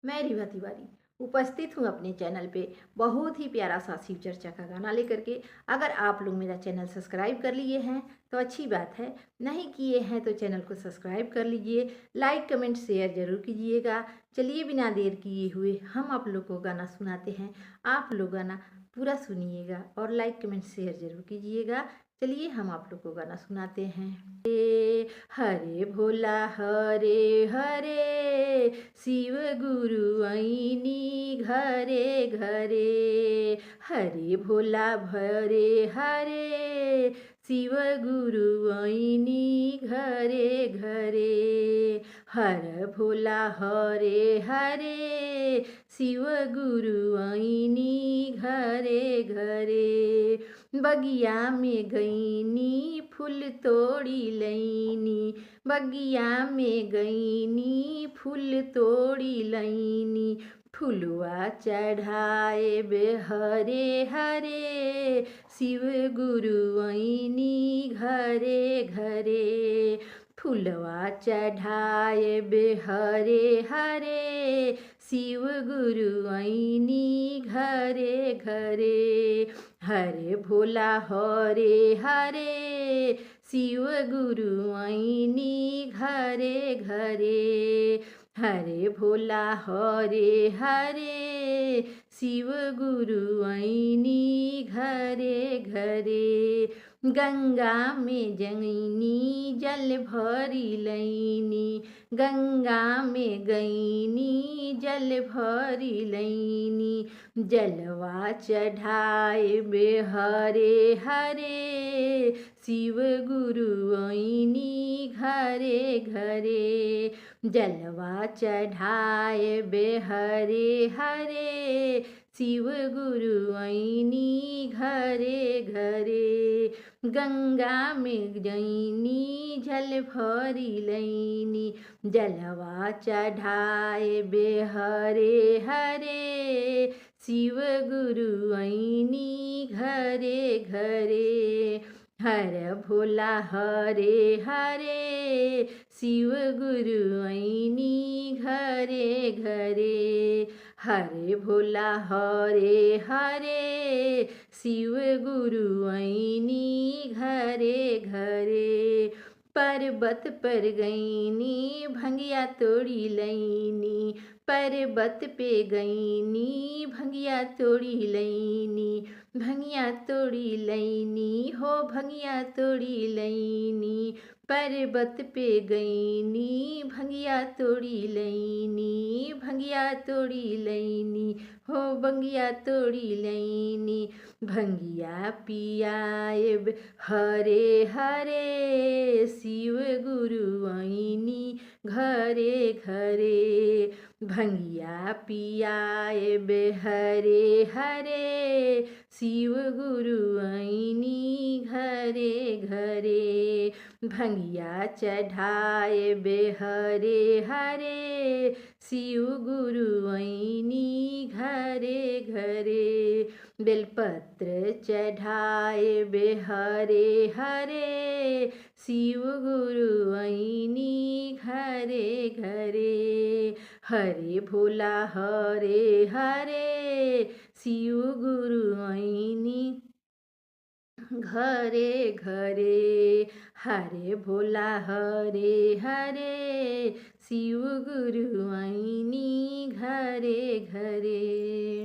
मैं रीवा तिवारी उपस्थित हूँ अपने चैनल पे बहुत ही प्यारा सा शिव चर्चा का गाना लेकर के। अगर आप लोग मेरा चैनल सब्सक्राइब कर लिए हैं तो अच्छी बात है, नहीं किए हैं तो चैनल को सब्सक्राइब कर लीजिए, लाइक कमेंट शेयर जरूर कीजिएगा। चलिए बिना देर किए हुए हम आप लोग को गाना सुनाते हैं। आप लोग गाना पूरा सुनिएगा और लाइक कमेंट शेयर जरूर कीजिएगा। चलिए हम आप लोग को गाना सुनाते हैं। हरे भोला हरे हरे शिव गुरु ऐनी घरे घरे। हरे भोला भरे हरे शिव गुरु ऐनी घरे घरे। हर भोला हरे हरे शिव गुरु ऐनी घरे घरे। बगिया में गईनी फूल तोड़ी लैनी, बगिया में गईनी फूल तोड़ी लैनी। फुलवा चढ़ाए बे हरे हरे शिव गुरु ऐनी घरे घरे। फुलवा चढ़ाए बे हरे हरे शिव गुरु ऐनी घरे घरे। हरे भोला हरे हरे शिव गुरु ऐनी घरे घरे। हरे भोला हरे हरे शिव गुरु ऐनी घरे घरे। गंगा में जंगनी जल भरी लैनी, गंगा में गईनी जल भरी लैनी। जलवा चढ़ाए बे हरे हरे शिव गुरु ऐनी घरे घरे। जलवा चढ़ाए बे हरे हरे शिव गुरु ऐनी घरे घरे। गंगा में जैनी जल भरी लैनी, जलवा चढ़ाए बे हरे हरे शिव गुरु ऐनी घरे घरे। हर भोला हरे हरे शिव गुरु ऐनी घरे घरे। हरे भोला हरे हरे शिव गुरु ऐनी घरे घरे। पर्वत पर गईनी भंगिया तोड़ी लैनी, पर्वत पे गईनी भंगिया तोड़ी लैनी। भंगिया तोड़ी लैनी हो भंगिया तोड़ी लैनी। पर्वत पे गईनी भंगिया तोड़ी लैनी, भंगिया तोड़ी लैनी हो भंगिया तोड़ी लैनी। भंगिया पियाएब हरे हरे शिव गुरु ऐनी घरे घरे। भंगिया पियाएब हरे हरे शिव गुरु ऐनी घरे घरे। भंगिया चढ़ाए बे हरे हरे शिव गुरु ऐनी घरे घरे। बेलपत्र चढ़ाए बे हरे हरे शिव गुरु ऐनी घरे घरे। हरे भोला हरे हरे शिव गुरु ऐनी घरे घरे। हरे भोला हरे हरे शिव गुरु ऐनी घरे घरे।